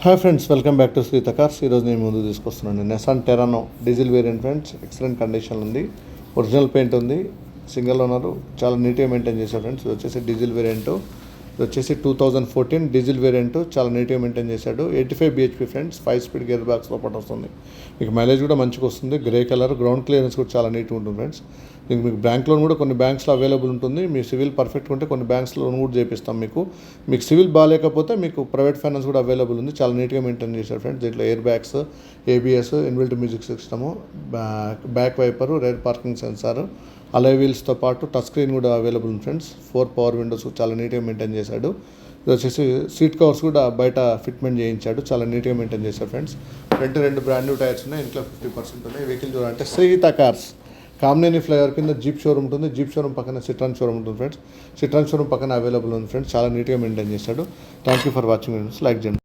Hi friends, welcome back to Shritha cars. ఈరోజు నేను ముందు తీసుకొస్తున్నాను Nissan Terrano diesel variant friends. Excellent condition ఉంది, ఒరిజినల్ పెయింట్ ఉంది, సింగిల్ ఓనరు, చాలా నీట్గా మెయింటైన్ చేశాడు ఫ్రెండ్స్. ఇది వచ్చేసి డీజిల్ వేరియంట్, ఇది వచ్చేసి 2014 డీజిల్ వేరియంట్, చాలా నీట్గా మెయింటైన్ చేశాడు. 85 bhp ఫ్రెండ్స్, 5 స్పీడ్ గేర్ బాక్స్లో పాటు వస్తుంది. మీకు మైలేజ్ కూడా మంచిగా వస్తుంది. గ్రే కలర్, గ్రౌండ్ క్లియరెన్స్ కూడా చాలా నీట్గా ఉంటుంది ఫ్రెండ్స్. దీనికి మీకు బ్యాంక్ లోన్ కూడా కొన్ని బ్యాంక్స్లో అవైలబుల్ ఉంటుంది. మీ సివిల్ పర్ఫెక్ట్గా ఉంటే కొన్ని బ్యాంక్స్ లోన్ కూడా చేపిస్తాం. మీకు సివిల్ బాగాలేకపోతే మీకు ప్రైవేట్ ఫైనాన్స్ కూడా అవైలబుల్ ఉంది. చాలా నీట్గా మెయింటైన్ చేశారు ఫ్రెండ్స్. దీంట్లో air bags, ABS, inbuilt music system, back wiper, rear parking sensor, alloy వీల్స్తో పాటు టచ్ స్క్రీన్ కూడా అవైలబుల్ ఉంది ఫ్రెండ్స్. 4 పవర్ విండోస్ చాలా నీట్గా మెయింటైన్ చేశాడు. ఇది వచ్చేసి సీట్ కవర్స్ కూడా బయట ఫిట్మెంట్ చేయించాడు, చాలా నీట్గా మెయింటైన్ చేశాడు friends. Front 2 brand new tyres ఉన్నాయి, ఇంట్లో 50% ఉన్నాయి. వెహికల్ చూడాలంటే శ్రీత కార్స్ కామినేని ఫ్లైఓవర్ కింద జీప్ షోరూమ్ ఉంటుంది. జీప్ షోరూమ్ పక్కన సిట్రాన్ షోరూమ్ ఉంటుంది ఫ్రెండ్స్. సిట్రాన్ షోరూమ్ పక్కన అవైలబుల్ ఉంది ఫ్రెండ్స్. చాలా నీట్గా మెయింటైన్ చేశాడు. Thank you for watching friends. Like చేయండి.